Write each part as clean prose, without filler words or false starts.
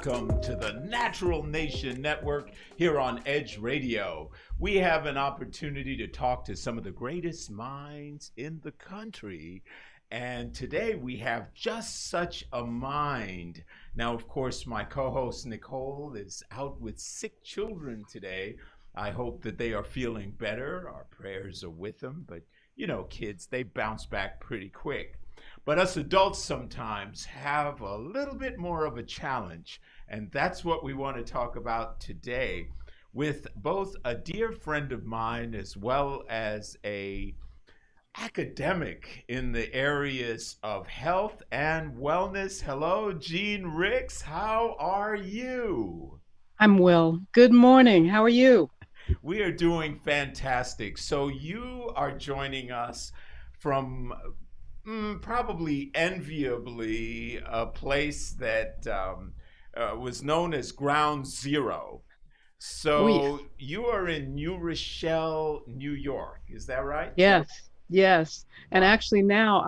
welcome to the Natural Nation Network here on Edge Radio. We have an opportunity to talk to some of the greatest minds in the country. And today we have just such a mind. Now, of course, my co-host Nicole is out with sick children today. I hope that they are feeling better. Our prayers are with them. But, you know, kids, they bounce back pretty quick. But us adults sometimes have a little bit more of a challenge. And that's what we want to talk about today with both a dear friend of mine as well as a academic in the areas of health and wellness. Hello, Jean Ricks. How are you? I'm well. Good morning. How are you? We are doing fantastic. So you are joining us from probably enviably a place that was known as Ground Zero. Oh, yeah. So you are in New Rochelle, New York. Is that right? Yes, yes. And Wow. actually now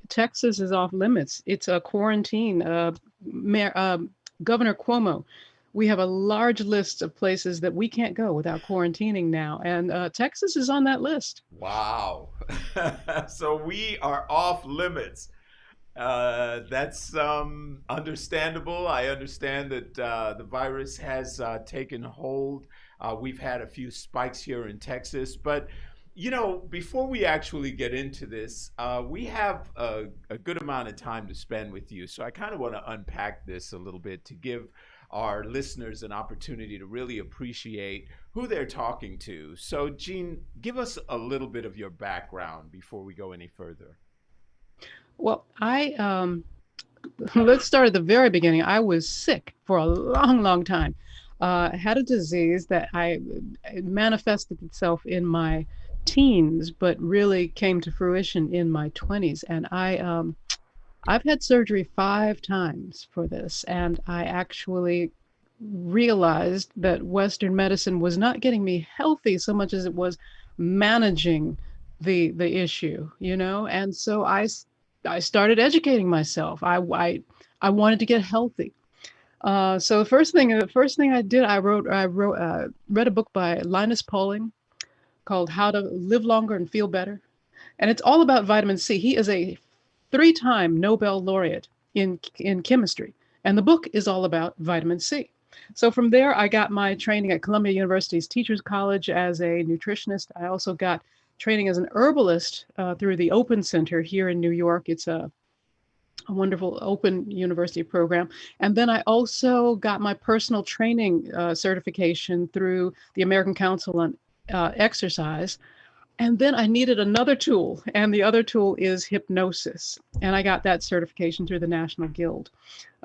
Texas is off limits. It's a quarantine. Governor Cuomo, we have a large list of places that we can't go without quarantining now. And Texas is on that list. Wow. So we are off limits. That's understandable. I understand that the virus has taken hold. We've had a few spikes here in Texas. But, you know, before we actually get into this, we have a good amount of time to spend with you. So I kind of want to unpack this a little bit to give our listeners an opportunity to really appreciate who they're talking to. So, Jean, give us a little bit of your background before we go any further. Well, let's start at the very beginning. I was sick for a long, long time. I had a disease that it manifested itself in my teens, but really came to fruition in my 20s. And I've had surgery 5 times for this, and I actually realized that Western medicine was not getting me healthy so much as it was managing the issue, you know. And so I started educating myself. I wanted to get healthy. So the first thing I did, read a book by Linus Pauling called How to Live Longer and Feel Better, and it's all about vitamin C. He is a 3-time Nobel laureate in chemistry, and the book is all about vitamin C. So from there, I got my training at Columbia University's Teachers College as a nutritionist. I also got training as an herbalist through the Open Center here in New York. It's a wonderful open university program. And then I also got my personal training certification through the American Council on Exercise. And then I needed another tool, and the other tool is hypnosis. And I got that certification through the National Guild.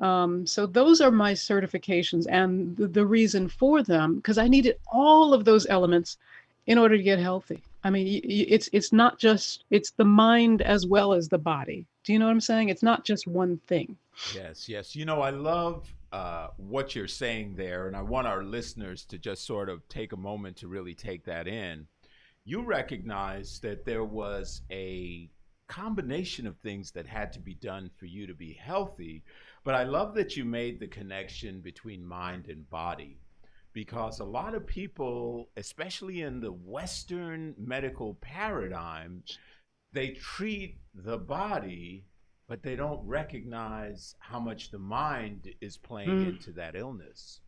So those are my certifications, and the reason for them, because I needed all of those elements in order to get healthy. I mean, it's not just, it's the mind as well as the body. Do you know what I'm saying? It's not just one thing. Yes, yes. You know, I love what you're saying there, and I want our listeners to just sort of take a moment to really take that in. You recognize that there was a combination of things that had to be done for you to be healthy, but I love that you made the connection between mind and body because a lot of people, especially in the Western medical paradigm, they treat the body, but they don't recognize how much the mind is playing Mm, into that illness.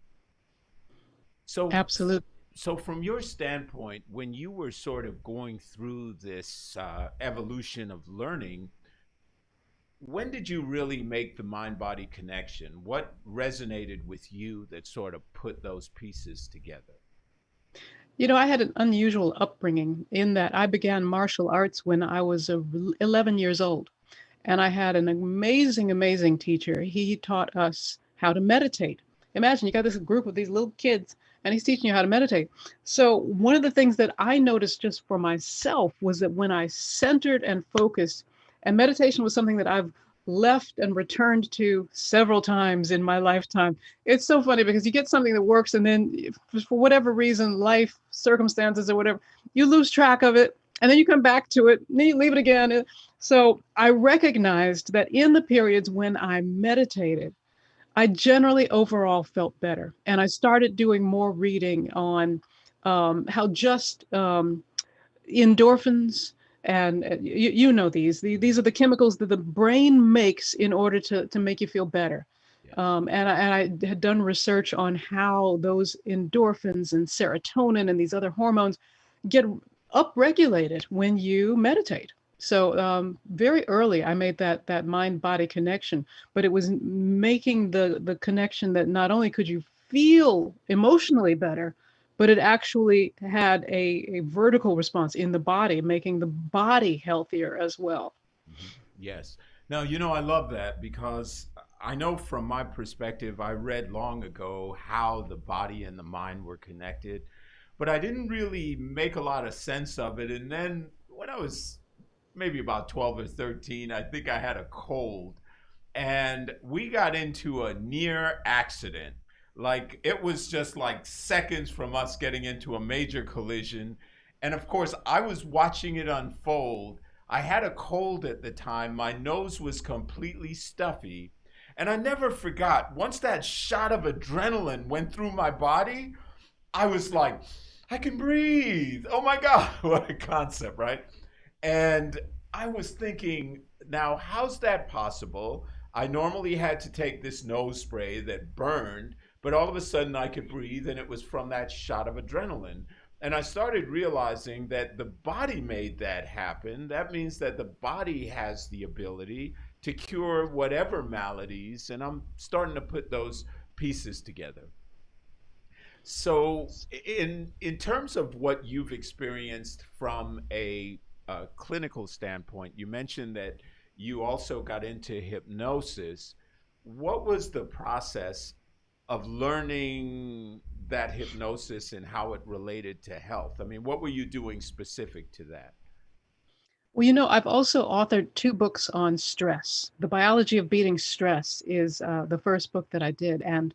So, absolutely. so from your standpoint, when you were sort of going through this evolution of learning, when did you really make the mind-body connection? What resonated with you that sort of put those pieces together? You know, I had an unusual upbringing in that I began martial arts when I was 11 years old. And I had an amazing, amazing teacher. He taught us how to meditate. Imagine you got this group of these little kids, and he's teaching you how to meditate. So, one of the things that I noticed just for myself was that when I centered and focused, and meditation was something that I've left and returned to several times in my lifetime. It's so funny because you get something that works, and then for whatever reason, life circumstances or whatever, you lose track of it, and then you come back to it, and then you leave it again. So I recognized that in the periods when I meditated, I generally overall felt better. And I started doing more reading on how just endorphins and you know these are the chemicals that the brain makes in order to make you feel better. Yes. And I had done research on how those endorphins and serotonin and these other hormones get upregulated when you meditate. So very early, I made that mind body connection, but it was making the connection that not only could you feel emotionally better, but it actually had a vertical response in the body, making the body healthier as well. Mhm. Yes. Now, I love that because I know from my perspective, I read long ago how the body and the mind were connected, but I didn't really make a lot of sense of it. And then when I was maybe about 12 or 13, I think I had a cold and we got into a near accident. Like it was just like seconds from us getting into a major collision. And of course, I was watching it unfold. I had a cold at the time. My nose was completely stuffy. And I never forgot, once that shot of adrenaline went through my body, I was like, I can breathe. Oh my God, what a concept, right? And I was thinking, now, how's that possible? I normally had to take this nose spray that burned, but all of a sudden I could breathe, and it was from that shot of adrenaline. And I started realizing that the body made that happen. That means that the body has the ability to cure whatever maladies, and I'm starting to put those pieces together. So, in terms of what you've experienced from a clinical standpoint, you mentioned that you also got into hypnosis. What was the process of learning that hypnosis and how it related to health? I mean, what were you doing specific to that? Well, I've also authored two books on stress. The Biology of Beating Stress is the first book that I did, and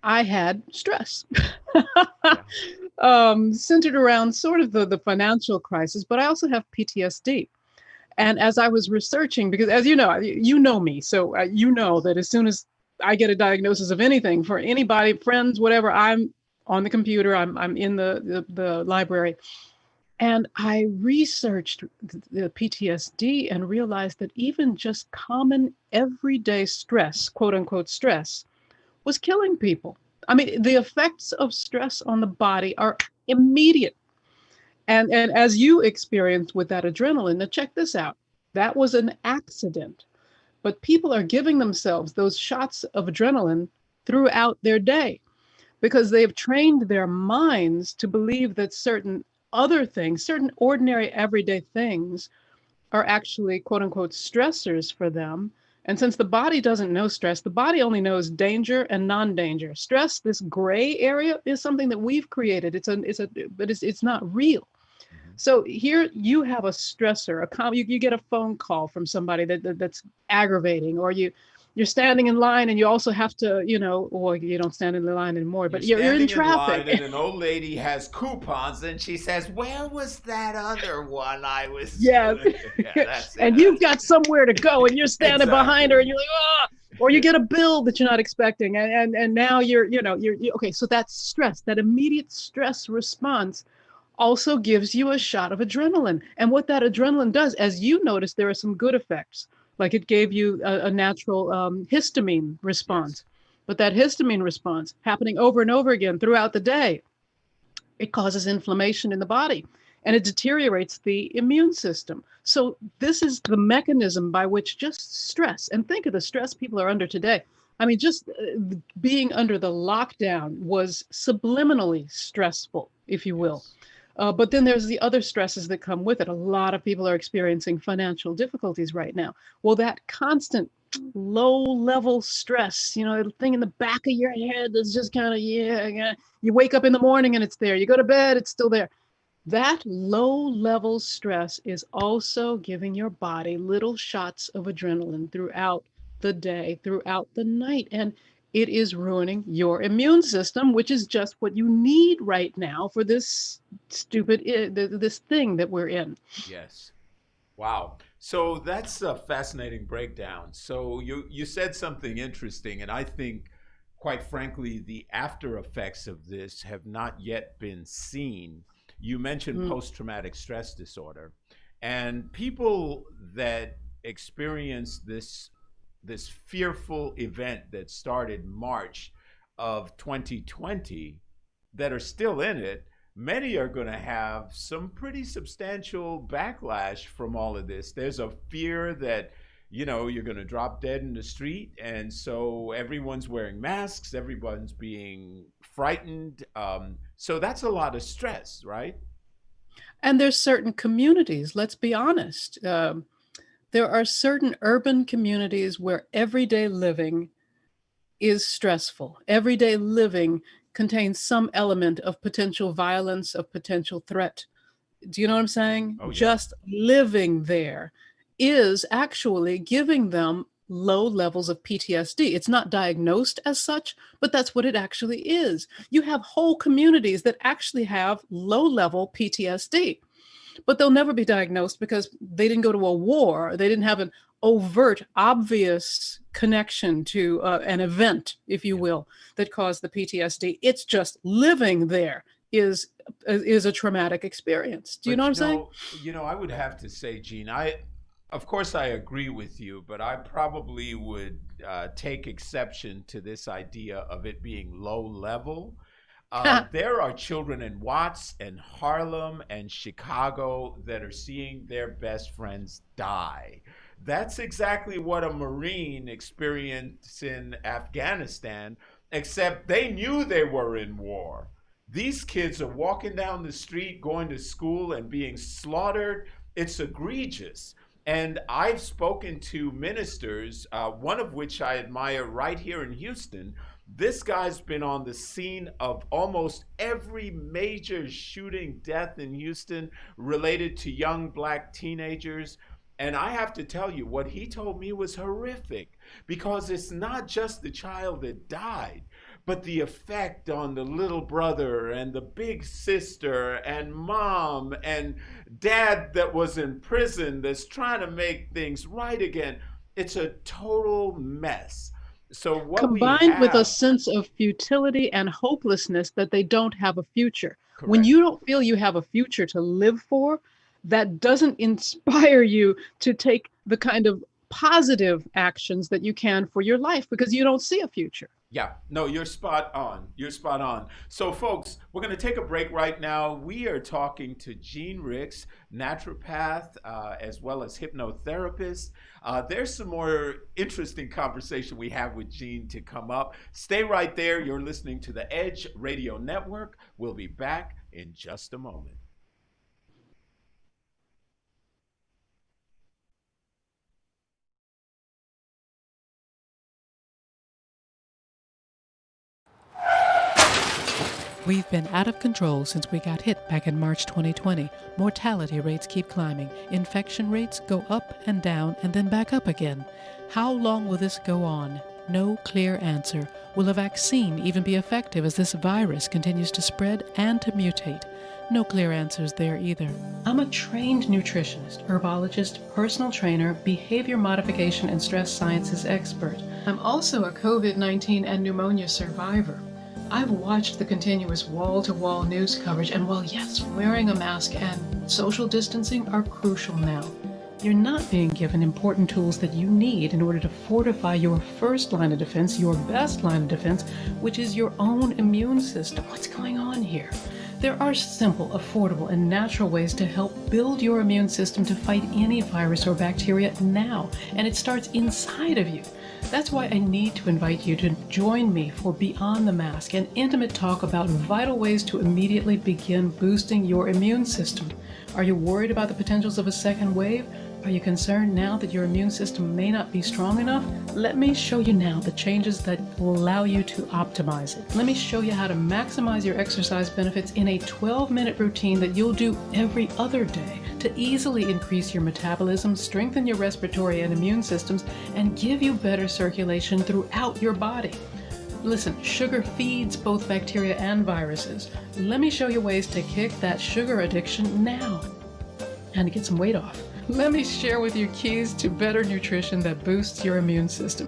I had stress. Yeah. Centered around sort of the financial crisis, but I also have PTSD. And as I was researching, because as you know me, so you know that as soon as I get a diagnosis of anything for anybody, friends, whatever, I'm on the computer, I'm in the library. And I researched the PTSD and realized that even just common everyday stress, quote unquote stress, was killing people. I mean, the effects of stress on the body are immediate. And as you experienced with that adrenaline, now check this out. That was an accident. But people are giving themselves those shots of adrenaline throughout their day because they've trained their minds to believe that certain other things, certain ordinary everyday things, are actually quote unquote stressors for them. And since the body doesn't know stress, the body only knows danger and non-danger. Stress, this gray area, is something that we've created. But it's not real. Hmm. So here you have a stressor, you get a phone call from somebody that's aggravating, or you're standing in line and you also have to, or you don't stand in the line anymore, You're but you're in standing in line, traffic. and an old lady has coupons, and she says, "Where was that other one I was?" Yes. Yeah, that's it. And you've got somewhere to go and you're standing behind her Exactly. and you're like, ah, or you get a bill that you're not expecting. And now okay. So that's stress, that immediate stress response also gives you a shot of adrenaline. And what that adrenaline does, as you notice, there are some good effects. Like it gave you a natural histamine Yes. response. But that histamine response happening over and over again throughout the day, it causes inflammation in the body and it deteriorates the immune system. So, this is the mechanism by which just stress, and think of the stress people are under today. I mean, just being under the lockdown was subliminally stressful, if you will. Yes. But then there's the other stresses that come with it. A lot of people are experiencing financial difficulties right now. Well, that constant low level stress, the thing in the back of your head that's just kind of, yeah, yeah. You wake up in the morning and it's there. You go to bed, it's still there. That low level stress is also giving your body little shots of adrenaline throughout the day, throughout the night. And it is ruining your immune system, which is just what you need right now for this stupid, this thing that we're in. Yes. Wow. So that's a fascinating breakdown. So you said something interesting, and I think, quite frankly, the after effects of this have not yet been seen. You mentioned Mm. post-traumatic stress disorder, and people that experience this fearful event that started March of 2020 that are still in it, many are going to have some pretty substantial backlash from all of this. There's a fear that, you're going to drop dead in the street. And so everyone's wearing masks, everyone's being frightened. So that's a lot of stress, right? And there's certain communities, let's be honest. There are certain urban communities where everyday living is stressful. Everyday living contains some element of potential violence, of potential threat. Do you know what I'm saying? Oh, yeah. Just living there is actually giving them low levels of PTSD. It's not diagnosed as such, but that's what it actually is. You have whole communities that actually have low level PTSD, but they'll never be diagnosed because they didn't go to a war. They didn't have an overt, obvious connection to an event, if you Yeah. will, that caused the PTSD. It's just living there is a traumatic experience. Do you know what I'm saying? I would have to say, Gene, of course, I agree with you, but I probably would take exception to this idea of it being low level. There are children in Watts and Harlem and Chicago that are seeing their best friends die. That's exactly what a Marine experienced in Afghanistan, except they knew they were in war. These kids are walking down the street, going to school, and being slaughtered. It's egregious. And I've spoken to ministers, one of which I admire right here in Houston. This guy's been on the scene of almost every major shooting death in Houston related to young black teenagers. And I have to tell you, what he told me was horrific, because it's not just the child that died, but the effect on the little brother and the big sister and mom and dad that was in prison that's trying to make things right again. It's a total mess. So what we Combined with a have, sense of futility and hopelessness that they don't have a future. When correct. you don't feel you have a future to live for, that doesn't inspire you to take the kind of positive actions that you can for your life because you don't see a future. Yeah, no, you're spot on. You're spot on. So, folks, we're going to take a break right now. We are talking to Gene Ricks, naturopath, as well as hypnotherapist. There's some more interesting conversation we have with Gene to come up. Stay right there. You're listening to the Edge Radio Network. We'll be back in just a moment. We've been out of control since we got hit back in March 2020. Mortality rates keep climbing. Infection rates go up and down and then back up again. How long will this go on? No clear answer. Will a vaccine even be effective as this virus continues to spread and to mutate? No clear answers there either. I'm a trained nutritionist, herbologist, personal trainer, behavior modification and stress sciences expert. I'm also a COVID-19 and pneumonia survivor. I've watched the continuous wall-to-wall news coverage, and while yes, wearing a mask and social distancing are crucial now, you're not being given important tools that you need in order to fortify your first line of defense, your best line of defense, which is your own immune system. What's going on here? There are simple, affordable, and natural ways to help build your immune system to fight any virus or bacteria now, and it starts inside of you. That's why I need to invite you to join me for Beyond the Mask, an intimate talk about vital ways to immediately begin boosting your immune system. Are you worried about the potentials of a second wave? Are you concerned now that your immune system may not be strong enough? Let me show you now the changes that will allow you to optimize it. Let me show you how to maximize your exercise benefits in a 12-minute routine that you'll do every other day to easily increase your metabolism, strengthen your respiratory and immune systems, and give you better circulation throughout your body. Listen, sugar feeds both bacteria and viruses. Let me show you ways to kick that sugar addiction now and to get some weight off. Let me share with you keys to better nutrition that boosts your immune system.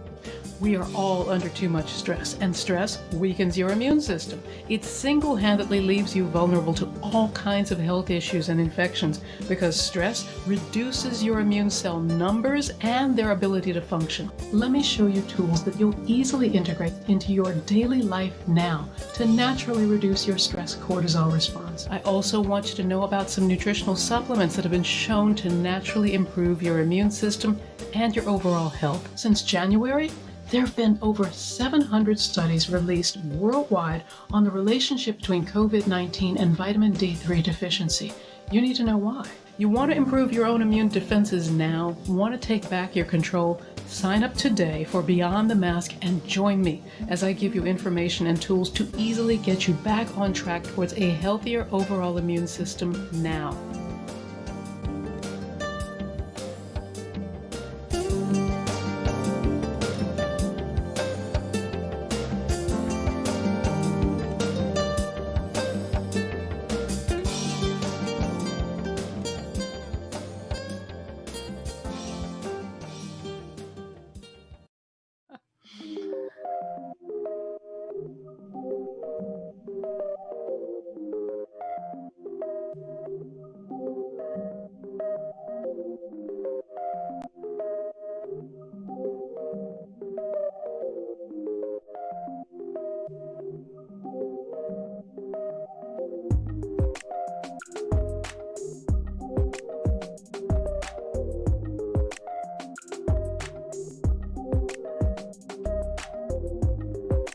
We are all under too much stress, and stress weakens your immune system. It single-handedly leaves you vulnerable to all kinds of health issues and infections because stress reduces your immune cell numbers and their ability to function. Let me show you tools that you'll easily integrate into your daily life now to naturally reduce your stress cortisol response. I also want you to know about some nutritional supplements that have been shown to naturally improve your immune system and your overall health. Since January, there have been over 700 studies released worldwide on the relationship between COVID-19 and vitamin D3 deficiency. You need to know why. You want to improve your own immune defenses now? Want to take back your control? Sign up today for Beyond the Mask and join me as I give you information and tools to easily get you back on track towards a healthier overall immune system now.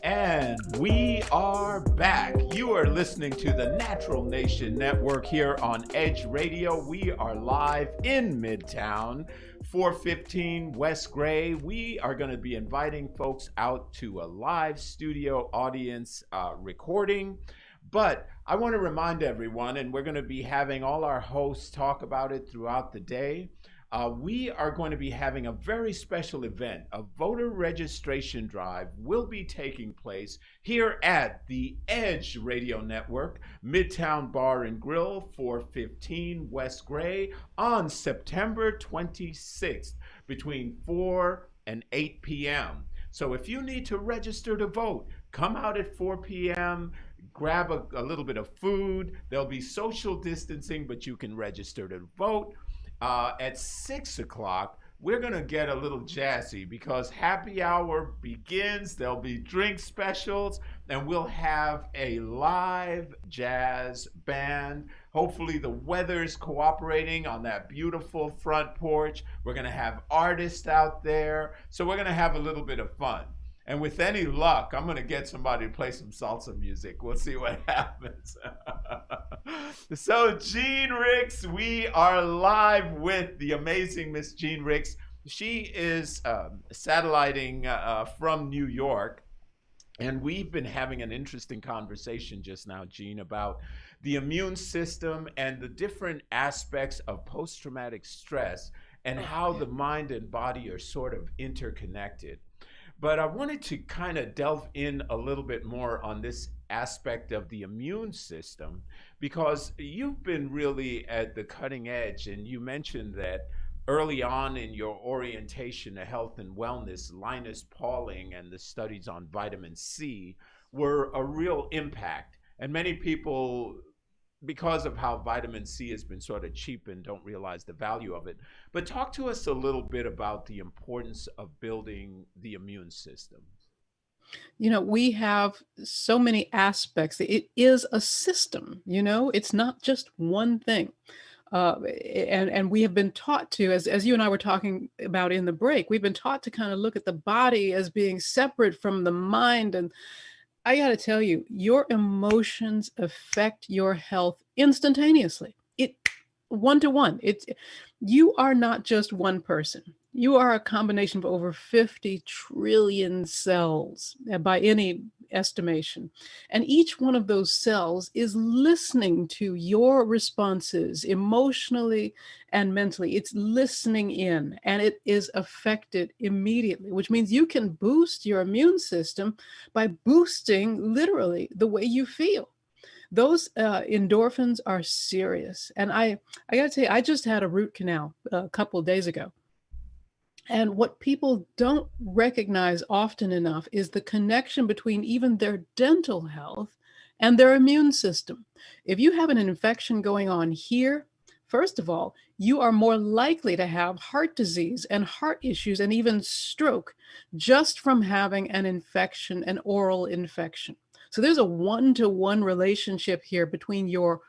And we are back. You are listening to the Natural Nation Network here on Edge Radio. We are live in Midtown, 415 West Gray. We are going to be inviting folks out to a live studio audience recording. But I want to remind everyone, and we're going to be having all our hosts talk about it throughout the day. We are going to be having a very special event. A voter registration drive will be taking place here at the Edge Radio Network, Midtown Bar and Grill, 415 West Gray, on September 26th between 4 and 8 p.m. So if you need to register to vote, come out at 4 p.m., grab a little bit of food. There'll be social distancing, but you can register to vote. At 6 o'clock, we're going to get a little jazzy because happy hour begins. There'll be drink specials, and we'll have a live jazz band. Hopefully the weather's cooperating on that beautiful front porch. We're going to have artists out there. So we're going to have a little bit of fun. And with any luck, I'm going to get somebody to play some salsa music. We'll see what happens. So Jean Ricks, we are live with the amazing Miss Jean Ricks. She is satelliting from New York. And we've been having an interesting conversation just now, Jean, about the immune system and the different aspects of post-traumatic stress and how the mind and body are sort of interconnected. But I wanted to kind of delve in a little bit more on this aspect of the immune system, because you've been really at the cutting edge, and you mentioned that early on in your orientation to health and wellness, Linus Pauling and the studies on vitamin C were a real impact. And many people, because of how vitamin C has been sort of cheapened, don't realize the value of it. But talk to us a little bit about the importance of building the immune system. You know, we have so many aspects. It is a system, you know, it's not just one thing. And we have been taught to, as you and I were talking about in the break, we've been taught to kind of look at the body as being separate from the mind. And I got to tell you, your emotions affect your health instantaneously. It one to one. You are not just one person. You are a combination of over 50 trillion cells by any estimation. And each one of those cells is listening to your responses emotionally and mentally. It's listening in, and it is affected immediately, which means you can boost your immune system by boosting literally the way you feel. Those endorphins are serious. And I got to tell you, I just had a root canal a couple of days ago. And what people don't recognize often enough is the connection between even their dental health and their immune system. If you have an infection going on here, first of all, you are more likely to have heart disease and heart issues and even stroke just from having an infection, an oral infection. So there's a one-to-one relationship here between your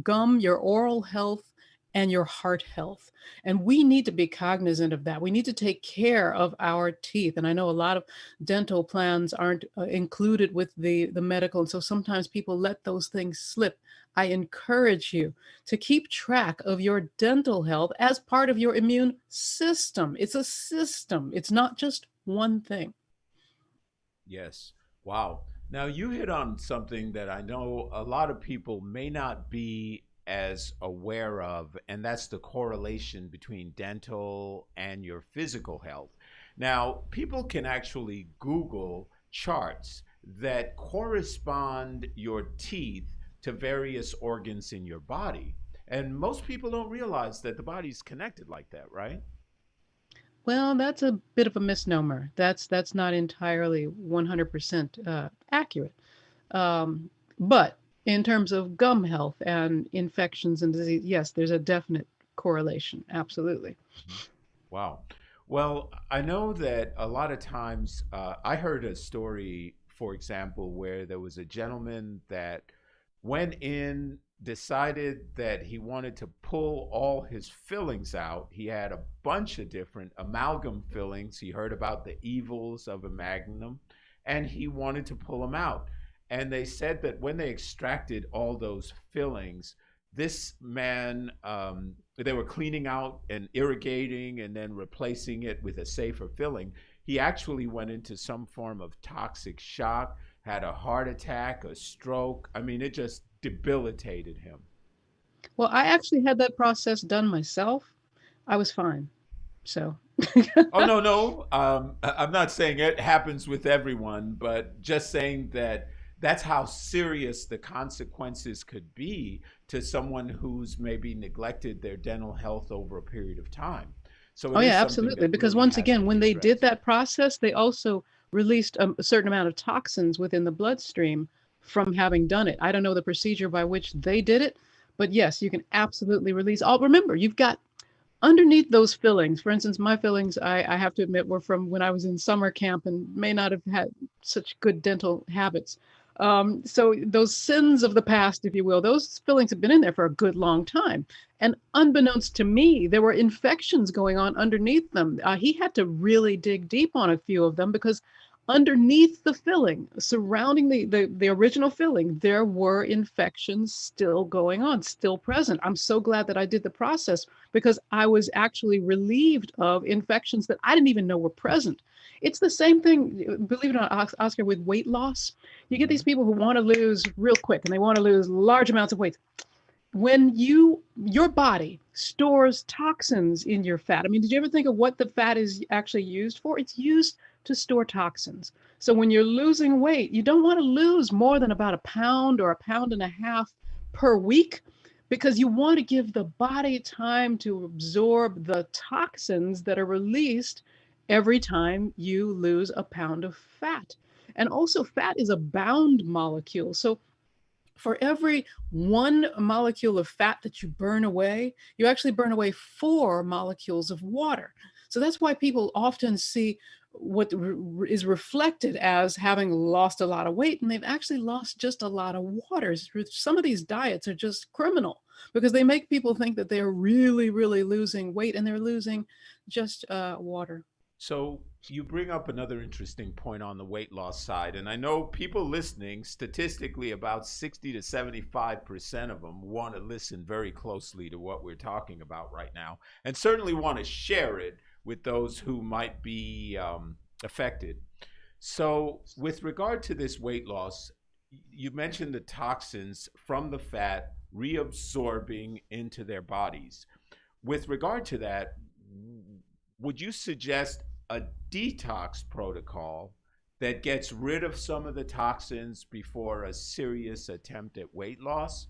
gum, your oral health, and your heart health. And we need to be cognizant of that. We need to take care of our teeth. And I know a lot of dental plans aren't included with the medical. And so sometimes people let those things slip. I encourage you to keep track of your dental health as part of your immune system. It's a system, it's not just one thing. Yes. Wow. Now, you hit on something that I know a lot of people may not be as aware of, and that's the correlation between dental and your physical health. Now, people can actually Google charts that correspond your teeth to various organs in your body. And most people don't realize that the body's connected like that, right? Well, that's a bit of a misnomer. That's not entirely 100% accurate. But in terms of gum health and infections and disease, yes, there's a definite correlation. Absolutely. Wow. Well, I know that a lot of times, I heard a story, for example, where there was a gentleman that went in, decided that he wanted to pull all his fillings out. He had a bunch of different amalgam fillings. He heard about the evils of amalgam and he wanted to pull them out. And they said that when they extracted all those fillings, this man, they were cleaning out and irrigating and then replacing it with a safer filling. He actually went into some form of toxic shock, had a heart attack, a stroke. I mean, it just debilitated him. Well, I actually had that process done myself. I was fine. So, Oh, no, no. I'm not saying it happens with everyone, but just saying that that's how serious the consequences could be to someone who's maybe neglected their dental health over a period of time. So oh it is yeah, something absolutely. that Because really once has to again, be when they did addressed. that process, they also released a certain amount of toxins within the bloodstream from having done it. I don't know the procedure by which they did it, but yes, you can absolutely release all. Remember, you've got underneath those fillings, for instance, my fillings, I have to admit, were from when I was in summer camp and may not have had such good dental habits. So those sins of the past, if you will, those fillings have been in there for a good long time. And unbeknownst to me, there were infections going on underneath them. He had to really dig deep on a few of them because underneath the filling, surrounding the original filling, there were infections still going on, still present. I'm so glad that I did the process because I was actually relieved of infections that I didn't even know were present. It's the same thing, believe it or not, Oscar, with weight loss. You get these Mhm. people who want to lose real quick and they want to lose large amounts of weight. When your body stores toxins in your fat. I mean, did you ever think of what the fat is actually used for? It's used to store toxins. So when you're losing weight, you don't want to lose more than about a pound or a pound and a half per week because you want to give the body time to absorb the toxins that are released every time you lose a pound of fat. And also, fat is a bound molecule. So for every one molecule of fat that you burn away, you actually burn away 4 molecules of water. So that's why people often see what is reflected as having lost a lot of weight, and they've actually lost just a lot of water. Some of these diets are just criminal because they make people think that they're really, really losing weight, and they're losing just water. So you bring up another interesting point on the weight loss side, and I know people listening, statistically, about 60 to 75% of them want to listen very closely to what we're talking about right now, and certainly want to share it with those who might be affected. So, with regard to this weight loss, you mentioned the toxins from the fat reabsorbing into their bodies. With regard to that, would you suggest a detox protocol that gets rid of some of the toxins before a serious attempt at weight loss?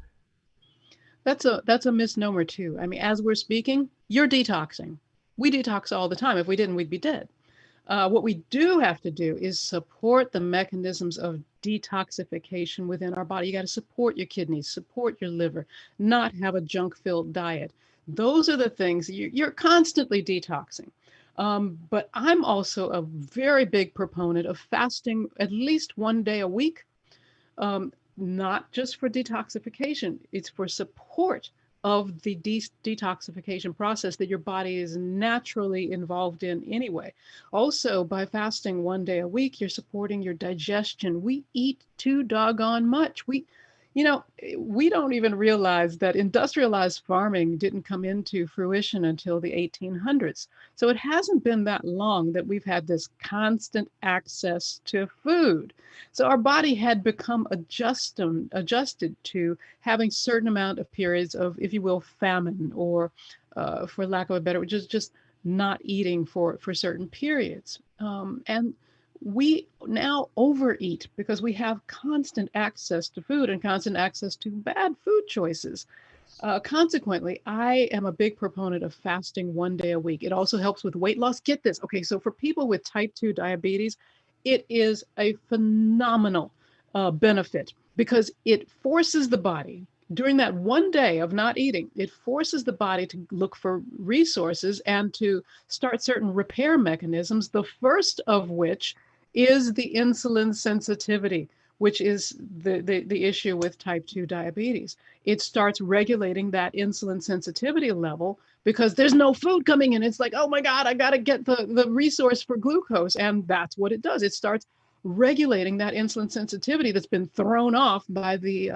That's a misnomer too. I mean, as we're speaking, you're detoxing. We detox all the time. If we didn't, we'd be dead. What we do have to do is support the mechanisms of detoxification within our body. You got to support your kidneys, support your liver, not have a junk-filled diet. Those are the things you're constantly detoxing. But I'm also a very big proponent of fasting at least 1 day a week, um, not just for detoxification, it's for support of the detoxification process that your body is naturally involved in anyway. Also, by fasting 1 day a week, you're supporting your digestion. We eat too doggone much. We don't even realize that industrialized farming didn't come into fruition until the 1800s. So it hasn't been that long that we've had this constant access to food. So our body had become adjusted to having certain amount of periods of, if you will, famine, or for lack of a better, just not eating for certain periods. And we now overeat because we have constant access to food and constant access to bad food choices. Consequently, I am a big proponent of fasting 1 day a week. It also helps with weight loss. Get this. Okay, so for people with type 2 diabetes, it is a phenomenal benefit because it forces the body during that 1 day of not eating, it forces the body to look for resources and to start certain repair mechanisms, the first of which is the insulin sensitivity, which is the issue with type 2 diabetes. It starts regulating that insulin sensitivity level because there's no food coming in. It's like, oh my God, I got to get the resource for glucose. And that's what it does. It starts regulating that insulin sensitivity that's been thrown off by the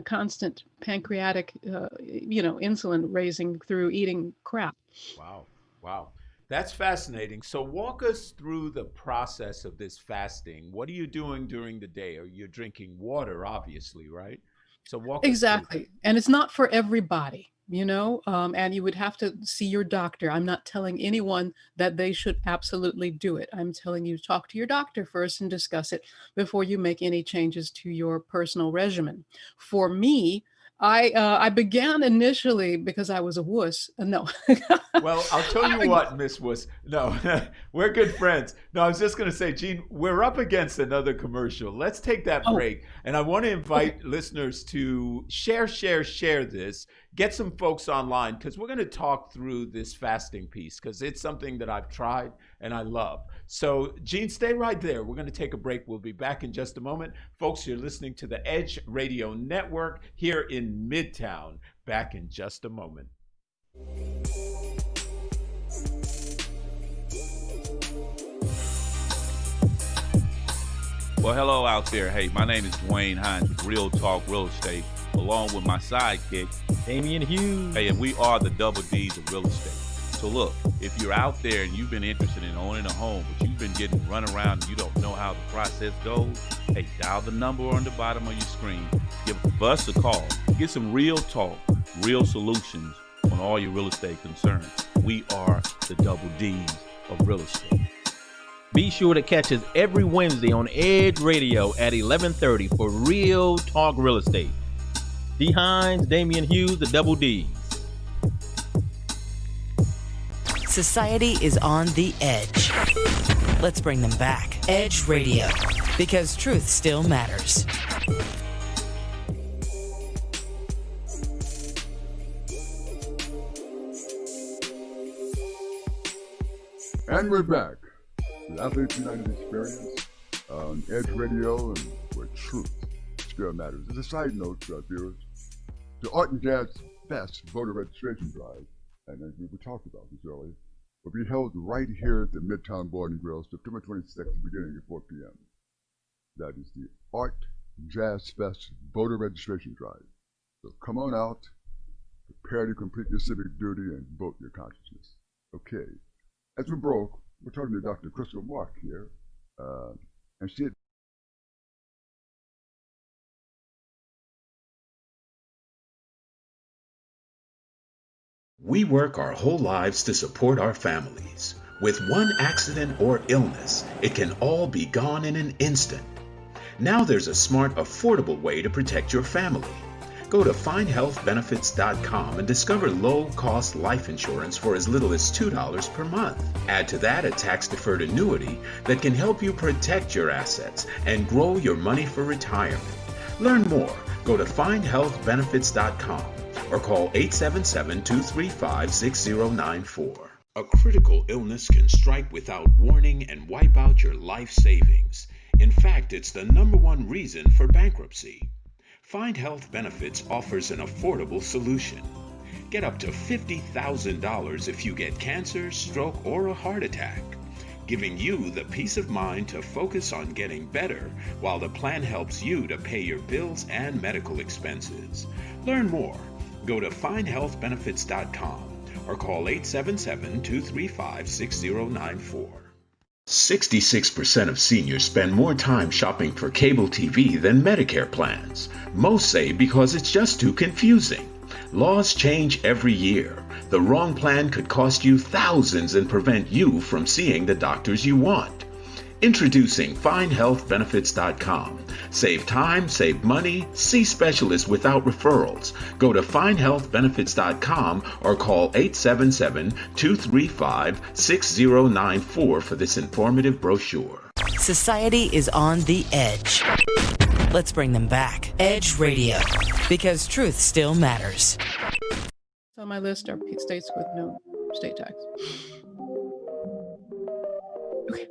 constant pancreatic, insulin raising through eating crap. Wow. Wow. That's fascinating. So walk us through the process of this fasting. What are you doing during the day? Are you drinking water, obviously, right? So walk us through that. Exactly. And it's not for everybody, and you would have to see your doctor. I'm not telling anyone that they should absolutely do it. I'm telling you, talk to your doctor first and discuss it before you make any changes to your personal regimen. For me, I began initially because I was a wuss. No. Well, I'll tell you I, what, Miss Wuss. No, we're good friends. No, I was just going to say, Gene, we're up against another commercial. Let's take that oh, break. And I want to okay. invite listeners to share this, get some folks online, because we're going to talk through this fasting piece, because it's something that I've tried and I love. So, Gene, stay right there. We're going to take a break. We'll be back in just a moment. Folks, you're listening to the Edge Radio Network here in Midtown. Back in just a moment. Well, hello out there. Hey, my name is Dwayne Hines with Real Talk Real Estate, along with my sidekick, Damian Hughes. Hey, and we are the double D's of real estate. So look, if you're out there and you've been interested in owning a home, but you've been getting run around and you don't know how the process goes, hey, dial the number on the bottom of your screen. Give us a call. Get some real talk, real solutions on all your real estate concerns. We are the double D's of real estate. Be sure to catch us every Wednesday on Edge Radio at 11:30 for Real Talk Real Estate. D. Hines, Damian Hughes, the Double D's. Society is on the edge. Let's bring them back. Edge Radio, because truth still matters. And we're back with Athletes United Experience on Edge Radio, and where truth still matters. As a side note to our viewers, the Art and Jazz Fest voter registration drive, and as we talked about this earlier, will be held right here at the Midtown Bar and Grill, September 26th, beginning at 4 p.m. That is the Art Jazz Fest voter registration drive. So come on out, prepare to complete your civic duty, and vote your consciousness. Okay. As we broke, we're talking to Dr. Crystal Mark here, and she had We work our whole lives to support our families. With one accident or illness, it can all be gone in an instant. Now there's a smart, affordable way to protect your family. Go to findhealthbenefits.com and discover low-cost life insurance for as little as $2 per month. Add to that a tax-deferred annuity that can help you protect your assets and grow your money for retirement. Learn more. Go to findhealthbenefits.com or call 877-235-6094. A critical illness can strike without warning and wipe out your life savings. In fact, it's the #1 reason for bankruptcy. Find Health Benefits offers an affordable solution. Get up to $50,000 if you get cancer, stroke, or a heart attack, giving you the peace of mind to focus on getting better while the plan helps you to pay your bills and medical expenses. Learn more. Go to findhealthbenefits.com or call 877-235-6094. 66% of seniors spend more time shopping for cable TV than Medicare plans. Most say because it's just too confusing. Laws change every year. The wrong plan could cost you thousands and prevent you from seeing the doctors you want. Introducing FindHealthBenefits.com. Save time, save money, see specialists without referrals. Go to FindHealthBenefits.com or call 877-235-6094 for this informative brochure. Society is on the edge. Let's bring them back. Edge Radio, because truth still matters. On my list are states with no state tax. Okay.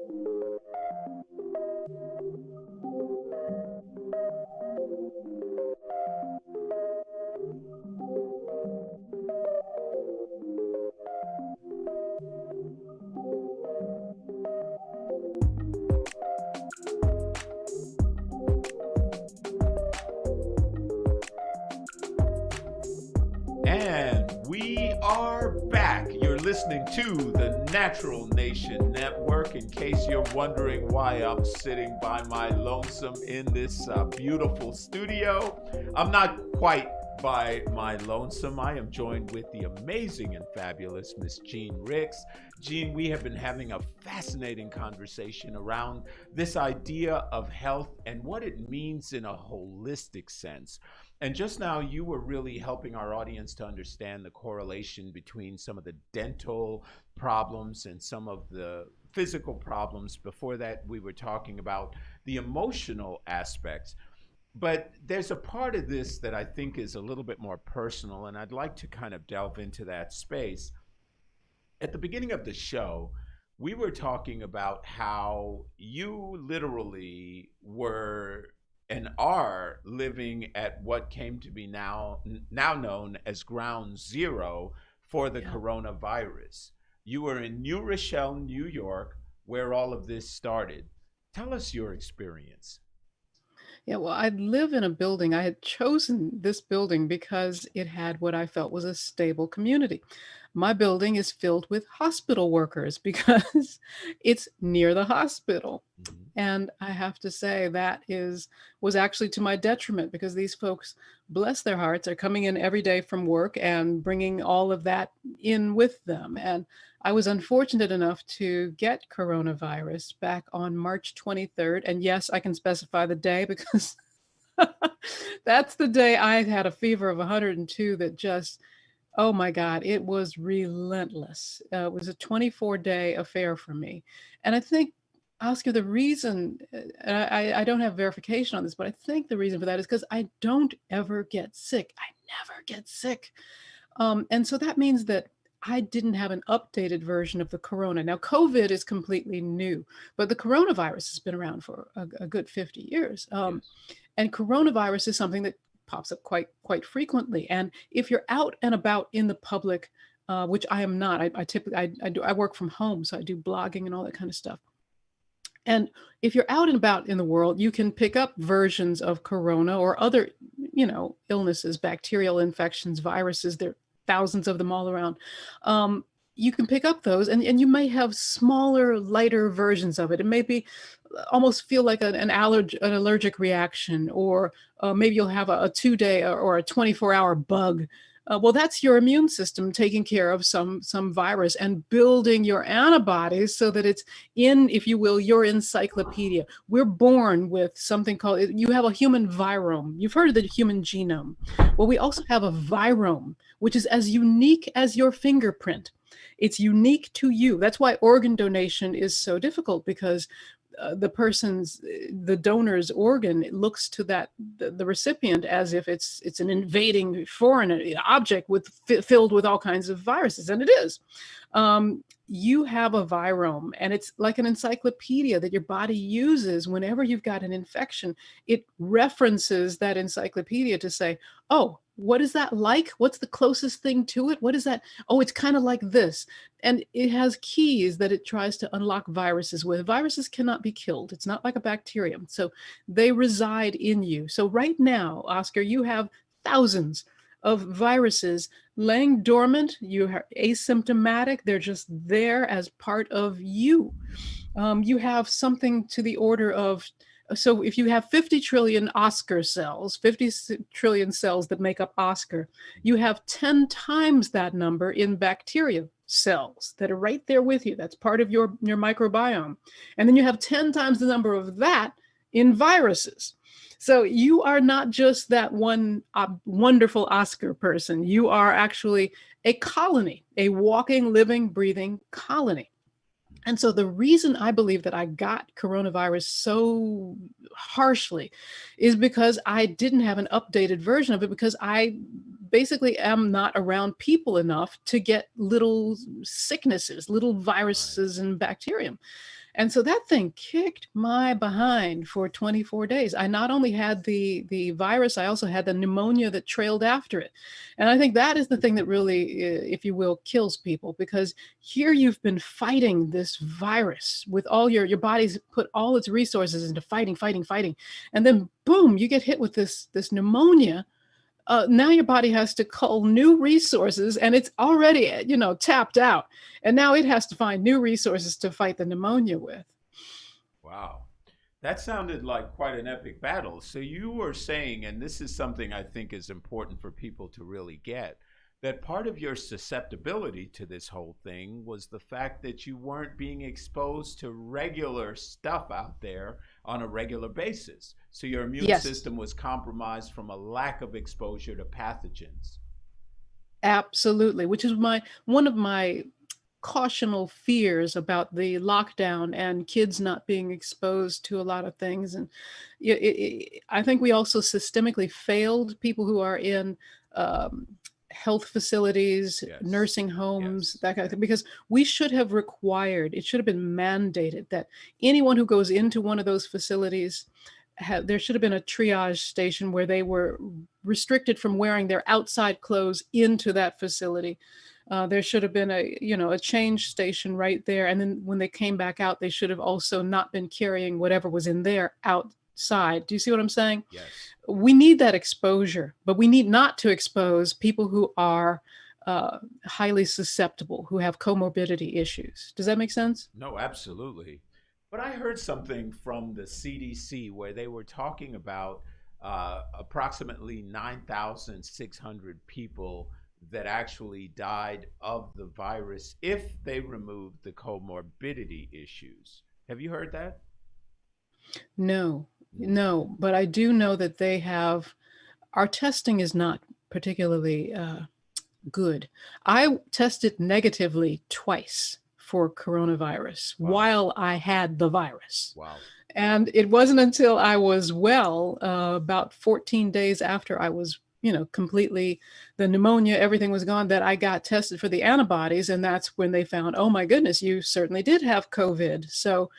And we are back. You're listening to the Natural Nation Network. In case you're wondering why I'm sitting by my lonesome in this beautiful studio, I'm not quite by my lonesome. I am joined with the amazing and fabulous Miss Jean Ricks. Jean, we have been having a fascinating conversation around this idea of health and what it means in a holistic sense. And just now, you were really helping our audience to understand the correlation between some of the dental problems and some of the physical problems. Before that, we were talking about the emotional aspects. But there's a part of this that I think is a little bit more personal, and I'd like to kind of delve into that space. At the beginning of the show, we were talking about how you literally were and are living at what came to be now known as ground zero for the coronavirus. You were in New Rochelle, New York, where all of this started. Tell us your experience. Yeah, well, I live in a building. I had chosen this building because it had what I felt was a stable community. My building is filled with hospital workers because it's near the hospital. Mhm. And I have to say that was actually to my detriment because these folks, bless their hearts, are coming in every day from work and bringing all of that in with them. And I was unfortunate enough to get coronavirus back on March 23rd. And yes, I can specify the day because that's the day I had a fever of 102 that just, oh my God, it was relentless. It was a 24-day affair for me. And I think, Oscar, the reason, and I don't have verification on this, but I think the reason for that is because I don't ever get sick. I never get sick. And so that means that I didn't have an updated version of the corona. Now, COVID is completely new, but the coronavirus has been around for a good 50 years. Yes. And coronavirus is something that pops up quite frequently. And if you're out and about in the public, which I am not, I typically I work from home, so I do blogging and all that kind of stuff. And if you're out and about in the world, you can pick up versions of corona or other, illnesses, bacterial infections, viruses. There are thousands of them all around. You can pick up those and you may have smaller, lighter versions of it. It may be almost feel like an allergic reaction, or maybe you'll have a 2-day or a 24-hour bug Well, that's your immune system taking care of some virus and building your antibodies so that it's in, if you will, your encyclopedia. We're born with something called, you have a human virome. You've heard of the human genome. Well, we also have a virome, which is as unique as your fingerprint. It's unique to you. That's why organ donation is so difficult, because the donor's organ looks to the recipient as if it's an invading foreign object filled with all kinds of viruses, and it is. You have a virome, and it's like an encyclopedia that your body uses whenever you've got an infection. It references that encyclopedia to say, oh, what is that like? What's the closest thing to it? What is that? Oh, it's kind of like this. And it has keys that it tries to unlock viruses with. Viruses cannot be killed. It's not like a bacterium. So they reside in you. So right now, Oscar, you have thousands of viruses laying dormant. You are asymptomatic. They're just there as part of you. You have something to the order of, so if you have 50 trillion Oscar cells, 50 trillion cells that make up Oscar, you have 10 times that number in bacteria cells that are right there with you. That's part of your microbiome. And then you have 10 times the number of that in viruses. So you are not just that one wonderful Oscar person. You are actually a colony, a walking, living, breathing colony. And so the reason I believe that I got coronavirus so harshly is because I didn't have an updated version of it, because I basically am not around people enough to get little sicknesses, little viruses and bacterium. And so that thing kicked my behind for 24 days. I not only had the virus, I also had the pneumonia that trailed after it. And I think that is the thing that really, if you will, kills people, because here you've been fighting this virus with all your body's put all its resources into fighting. And then boom, you get hit with this pneumonia. Now your body has to cull new resources, and it's already, tapped out. And now it has to find new resources to fight the pneumonia with. Wow. That sounded like quite an epic battle. So you were saying, and this is something I think is important for people to really get, that part of your susceptibility to this whole thing was the fact that you weren't being exposed to regular stuff out there on a regular basis. So your immune system was compromised from a lack of exposure to pathogens. Absolutely, which is one of my cautional fears about the lockdown and kids not being exposed to a lot of things. And I think we also systemically failed people who are in health facilities, nursing homes, that kind of thing, because we should have required, it should have been mandated that anyone who goes into one of those facilities, there should have been a triage station where they were restricted from wearing their outside clothes into that facility. There should have been a change station right there. And then when they came back out, they should have also not been carrying whatever was in there outside. Do you see what I'm saying? Yes. We need that exposure, but we need not to expose people who are highly susceptible, who have comorbidity issues. Does that make sense? No, absolutely. But I heard something from the CDC where they were talking about approximately 9,600 people that actually died of the virus if they removed the comorbidity issues. Have you heard that? No, but I do know that our testing is not particularly good. I tested negatively twice for coronavirus while I had the virus. Wow. And it wasn't until I was well, about 14 days after I was, completely, the pneumonia, everything was gone, that I got tested for the antibodies. And that's when they found, oh my goodness, you certainly did have COVID. So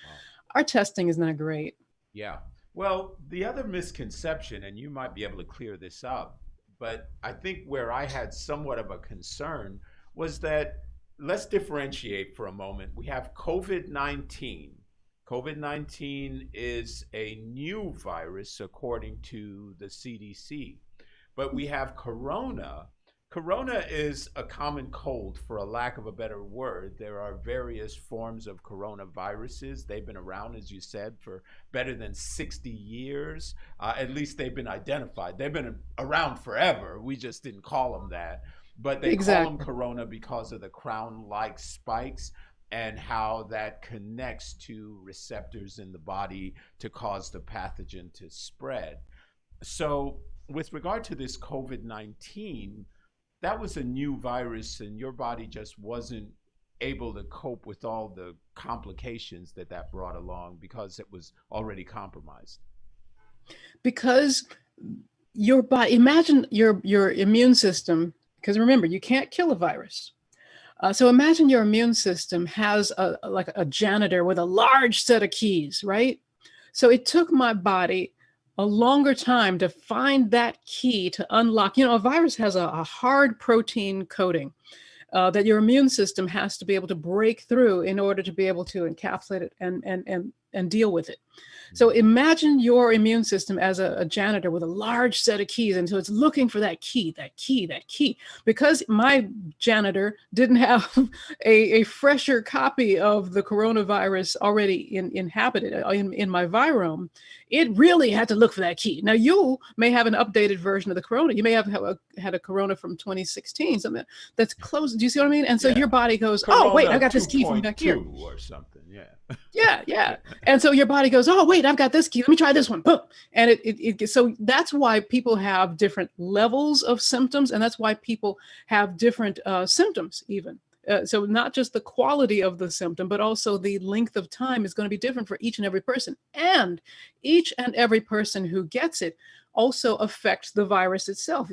our testing is not great. Yeah. Well, the other misconception, and you might be able to clear this up, but I think where I had somewhat of a concern was that, let's differentiate for a moment. We have COVID-19. COVID-19 is a new virus according to the CDC, but we have corona. Corona is a common cold, for a lack of a better word. There are various forms of coronaviruses. They've been around, as you said, for better than 60 years. At least they've been identified. They've been around forever. We just didn't call them that. But they call them corona because of the crown-like spikes and how that connects to receptors in the body to cause the pathogen to spread. So with regard to this COVID-19, that was a new virus, and your body just wasn't able to cope with all the complications that brought along because it was already compromised. Because your body, imagine your immune system, because remember, you can't kill a virus. So imagine your immune system has like a janitor with a large set of keys, right? So it took my body a longer time to find that key to unlock. A virus has a hard protein coating that your immune system has to be able to break through in order to be able to encapsulate it and deal with it. So imagine your immune system as a janitor with a large set of keys. And so it's looking for that key. Because my janitor didn't have a fresher copy of the coronavirus already inhabited in my virome, it really had to look for that key. Now, you may have an updated version of the corona. You may have had a corona from 2016, something that's close. Do you see what I mean? And so your body goes, corona, oh, wait, I got this key from back here. Or something, yeah. And so your body goes, oh, wait, I've got this key. Let me try this one. Boom. And so that's why people have different levels of symptoms. And that's why people have different symptoms even. So not just the quality of the symptom, but also the length of time is going to be different for each and every person. And each and every person who gets it also affects the virus itself.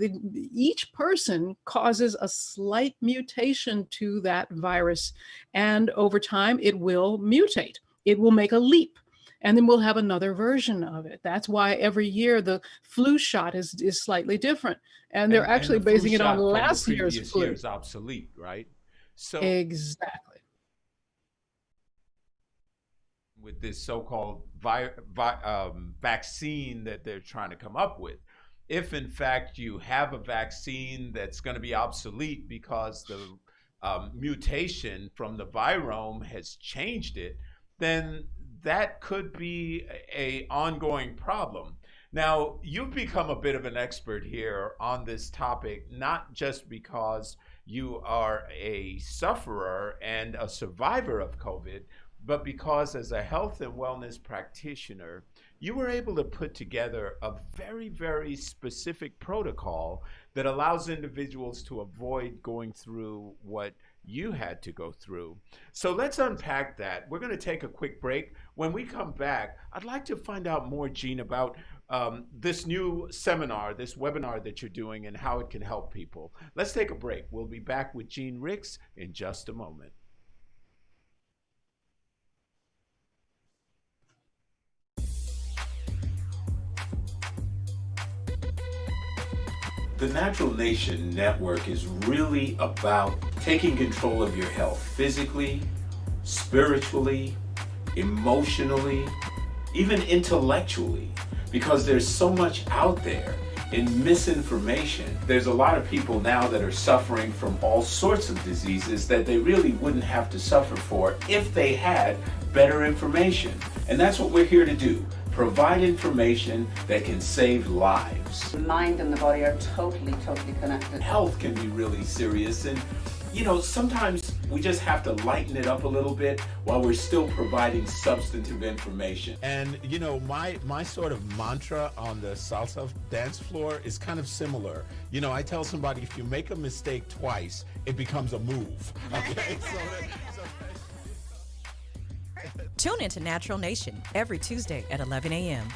Each person causes a slight mutation to that virus. And over time, it will mutate. It will make a leap. And then we'll have another version of it. That's why every year the flu shot is slightly different. And they're actually basing it on last year's flu. Year's obsolete, right? So exactly. With this so-called vaccine that they're trying to come up with, if in fact you have a vaccine that's going to be obsolete because the mutation from the virome has changed it, then that could be an ongoing problem. Now, you've become a bit of an expert here on this topic, not just because you are a sufferer and a survivor of COVID, but because as a health and wellness practitioner, you were able to put together a very, very specific protocol that allows individuals to avoid going through what you had to go through. So let's unpack that. We're going to take a quick break. When we come back, I'd like to find out more, Jean, about this new seminar, this webinar that you're doing and how it can help people. Let's take a break. We'll be back with Jean Ricks in just a moment. The Natural Nation Network is really about taking control of your health physically, spiritually, emotionally, even intellectually, because there's so much out there in misinformation. There's a lot of people now that are suffering from all sorts of diseases that they really wouldn't have to suffer for if they had better information. And that's what we're here to do. Provide information that can save lives. The mind and the body are totally connected. Health can be really serious, and sometimes we just have to lighten it up a little bit while we're still providing substantive information. And my sort of mantra on the salsa dance floor is kind of similar. I tell somebody, if you make a mistake twice, it becomes a move. Okay. Tune into Natural Nation every Tuesday at 11 a.m.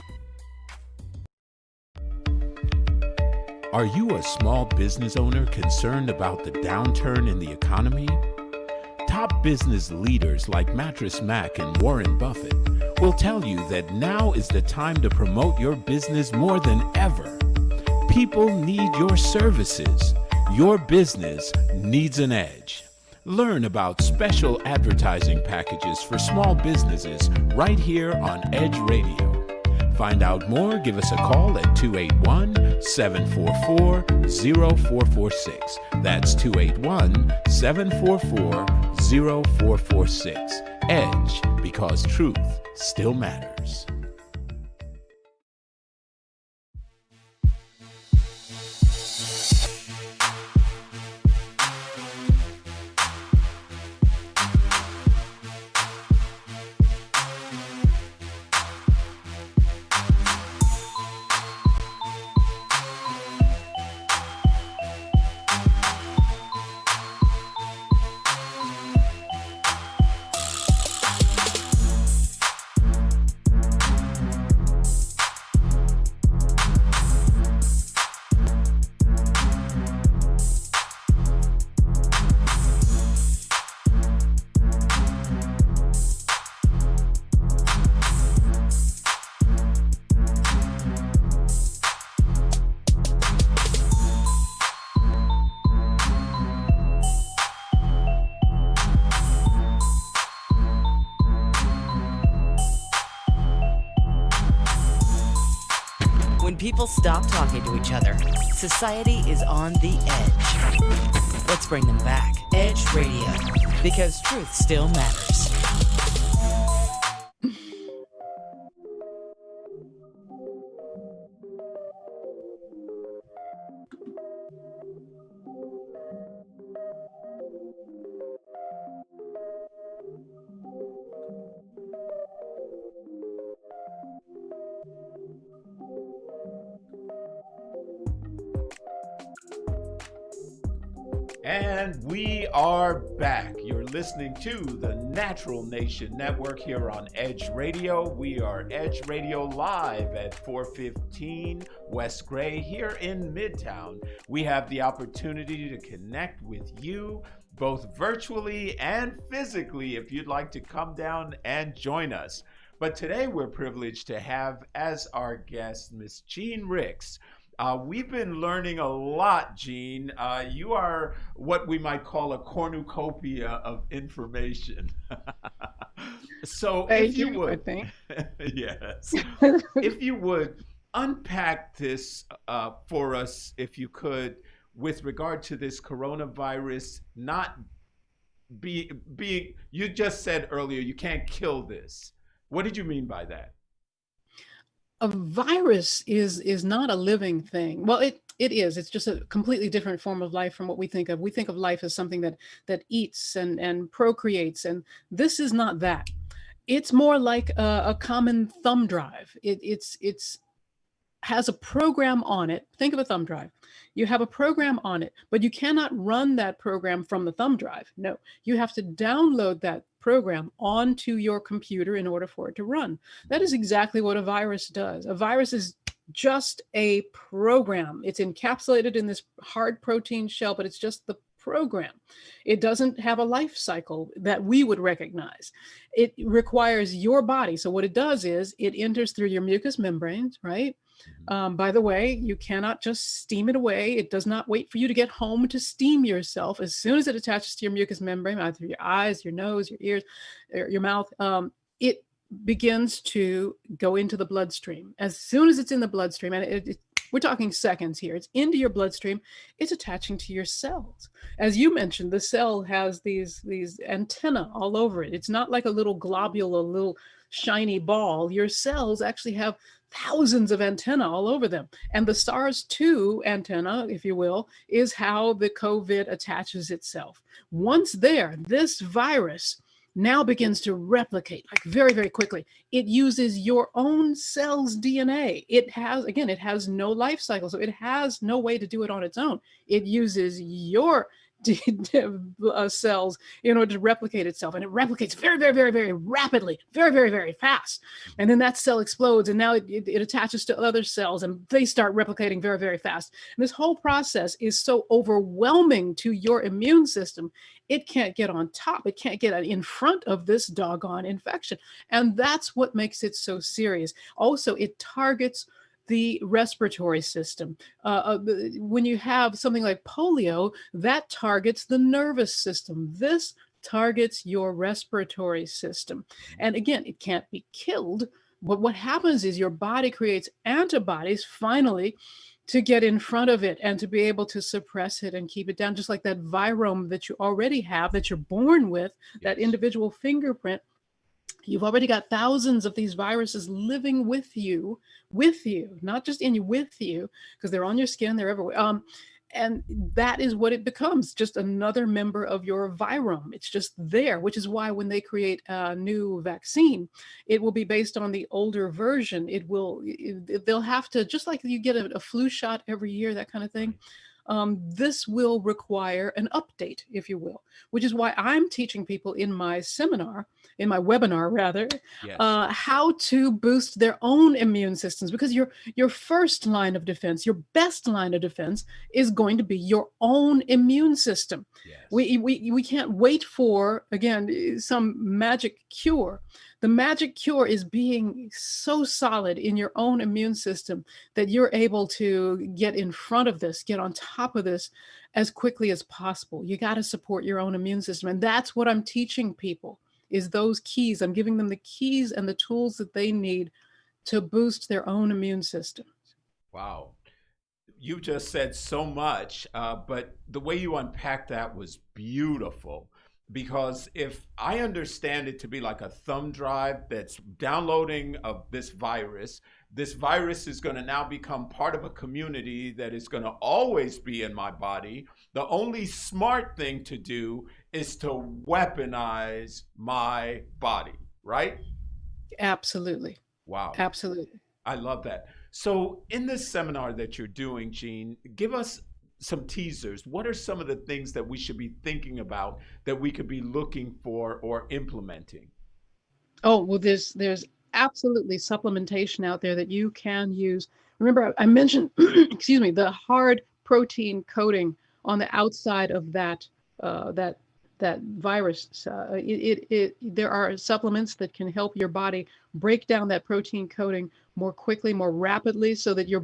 Are you a small business owner concerned about the downturn in the economy? Top business leaders like Mattress Mac and Warren Buffett will tell you that now is the time to promote your business more than ever. People need your services. Your business needs an edge. Learn about special advertising packages for small businesses right here on Edge Radio. Find out more, give us a call at 281-744-0446. That's 281-744-0446. EDGE, because truth still matters. When people stop talking to each other, society is on the edge. Let's bring them back. Edge Radio, because truth still matters. And we are back. You're listening to the Natural Nation Network here on Edge Radio. We are Edge Radio live at 415 West Gray here in Midtown. We have the opportunity to connect with you both virtually and physically if you'd like to come down and join us. But today we're privileged to have as our guest Miss Jean Ricks. We've been learning a lot, Jean. You are what we might call a cornucopia of information. So if you would, yes, if you would unpack this for us, if you could, with regard to this coronavirus, not being, you just said earlier, you can't kill this. What did you mean by that? A virus is not a living thing. Well, it is. It's just a completely different form of life from what we think of. We think of life as something that eats and procreates, and this is not that. It's more like a common thumb drive. It's has a program on it. Think of a thumb drive. You have a program on it, but you cannot run that program from the thumb drive. No, you have to download that program onto your computer in order for it to run. That is exactly what a virus does. A virus is just a program. It's encapsulated in this hard protein shell, but it's just the program. It doesn't have a life cycle that we would recognize. It requires your body. So what it does is it enters through your mucous membranes, right? By the way, you cannot just steam it away. It does not wait for you to get home to steam yourself. As soon as it attaches to your mucous membrane, either through your eyes, your nose, your ears, your mouth, it begins to go into the bloodstream. As soon as it's in the bloodstream, and we're talking seconds here, it's into your bloodstream, it's attaching to your cells. As you mentioned, the cell has these antennae all over it. It's not like a little globule, a little shiny ball. Your cells actually have thousands of antennae all over them. And the SARS-2 antenna, if you will, is how the COVID attaches itself. Once there, this virus now begins to replicate like very, very quickly. It uses your own cell's DNA. It has no life cycle, so it has no way to do it on its own. It uses your cells in order to replicate itself, and it replicates very, very, very, very rapidly, very, very, very fast. And then that cell explodes, and now it attaches to other cells, and they start replicating very, very fast. And this whole process is so overwhelming to your immune system, it can't get on top. It can't get in front of this doggone infection. And that's what makes it so serious. Also, it targets the respiratory system. When you have something like polio, that targets the nervous system. This targets your respiratory system. And again, it can't be killed, what happens is your body creates antibodies finally to get in front of it and to be able to suppress it and keep it down, just like that virome that you already have, that you're born with, that individual fingerprint. You've already got thousands of these viruses living with you, not just in you, with you, because they're on your skin, they're everywhere. And that is what it becomes, just another member of your virome. It's just there, which is why when they create a new vaccine, it will be based on the older version. They'll have to, just like you get a flu shot every year, that kind of thing. This will require an update, if you will, which is why I'm teaching people in my webinar rather, how to boost their own immune systems, because your first line of defense, your best line of defense is going to be your own immune system. Yes. We can't wait for, again, some magic cure. The magic cure is being so solid in your own immune system that you're able to get in front of this, get on top of this as quickly as possible. You got to support your own immune system. And that's what I'm teaching people, is those keys. I'm giving them the keys and the tools that they need to boost their own immune system. Wow. You just said so much, but the way you unpacked that was beautiful. Because if I understand it to be like a thumb drive that's downloading of this virus is going to now become part of a community that is going to always be in my body. The only smart thing to do is to weaponize my body, right? Absolutely. Wow. Absolutely. I love that. So in this seminar that you're doing, Jean, give us some teasers. What are some of the things that we should be thinking about that we could be looking for or implementing? Oh, well, there's absolutely supplementation out there that you can use. Remember, I mentioned, excuse me, the hard protein coating on the outside of that virus. There are supplements that can help your body break down that protein coating more quickly, more rapidly, so that your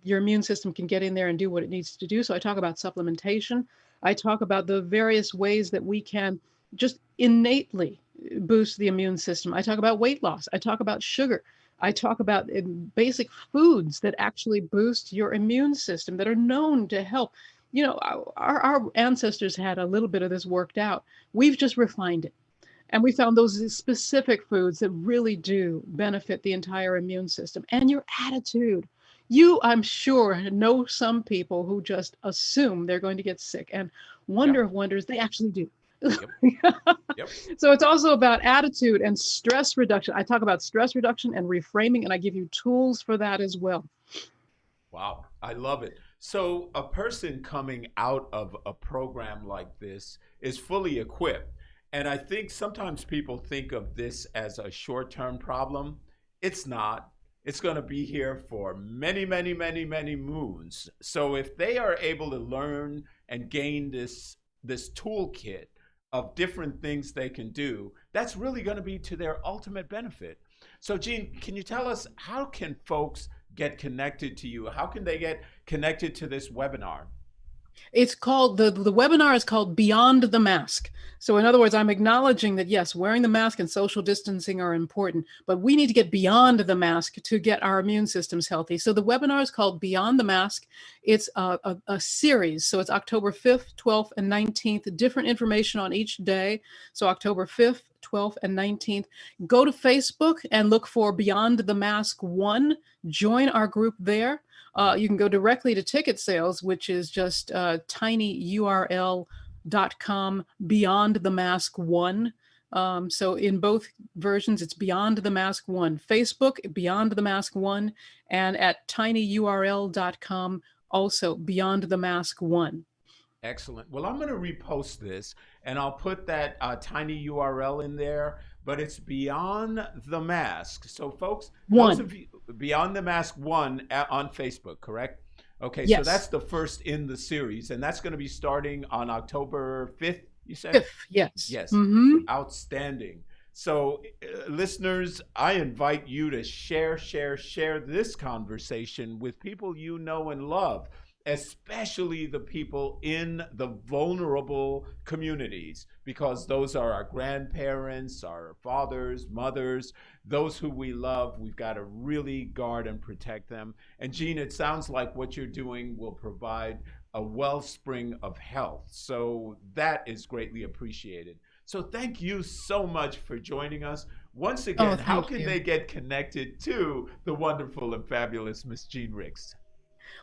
immune system can get in there and do what it needs to do. So I talk about supplementation. I talk about the various ways that we can just innately boost the immune system. I talk about weight loss. I talk about sugar. I talk about basic foods that actually boost your immune system, that are known to help. You know, our ancestors had a little bit of this worked out. We've just refined it. And we found those specific foods that really do benefit the entire immune system. And your attitude. You, I'm sure, know some people who just assume they're going to get sick. And wonder of wonders, they actually do. Yep. So it's also about attitude and stress reduction. I talk about stress reduction and reframing, and I give you tools for that as well. Wow, I love it. So a person coming out of a program like this is fully equipped. And I think sometimes people think of this as a short-term problem. It's not. It's going to be here for many, many, many, many moons. So if they are able to learn and gain this toolkit of different things they can do, that's really going to be to their ultimate benefit. So Jean, can you tell us, how can folks get connected to you? How can they get connected to this webinar? It's called, the webinar is called Beyond the Mask. So in other words, I'm acknowledging that yes, wearing the mask and social distancing are important, but we need to get beyond the mask to get our immune systems healthy. So the webinar is called Beyond the Mask. It's a series. So it's October 5th, 12th, and 19th, different information on each day. So October 5th, 12th, and 19th. Go to Facebook and look for Beyond the Mask 1. Join our group there. You can go directly to ticket sales, which is just tinyurl.com Beyond the Mask 1. So in both versions, it's Beyond the Mask 1. Facebook, Beyond the Mask 1, and at tinyurl.com, also Beyond the Mask 1. Excellent. Well, I'm going to repost this, and I'll put that tiny URL in there, but it's Beyond the Mask. So folks, those of you, Beyond the Mask 1 on Facebook, correct? Okay, yes. So that's the first in the series, and that's going to be starting on October 5th, you said? 5th, yes. Yes, mm-hmm. Outstanding. So listeners, I invite you to share this conversation with people you know and love. especially the people in the vulnerable communities, because those are our grandparents, our fathers, mothers, those who we love. We've got to really guard and protect them. And Jean, it sounds like what you're doing will provide a wellspring of health. So that is greatly appreciated. So thank you so much for joining us. Once again, how can they get connected to the wonderful and fabulous Miss Jean Ricks?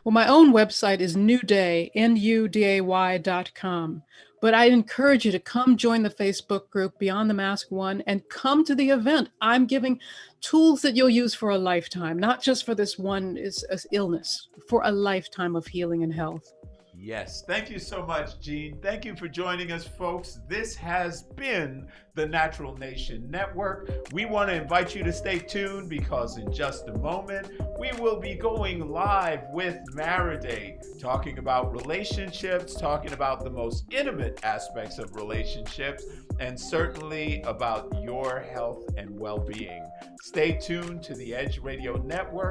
Well, my own website is NUDAY, NUDAY.com. But I encourage you to come join the Facebook group Beyond the Mask One and come to the event. I'm giving tools that you'll use for a lifetime, not just for this one illness, for a lifetime of healing and health. Yes. Thank you so much, Jean. Thank you for joining us, folks. This has been the Natural Nation Network. We want to invite you to stay tuned because in just a moment, we will be going live with Mariday, talking about relationships, talking about the most intimate aspects of relationships, and certainly about your health and well-being. Stay tuned to the Edge Radio Network.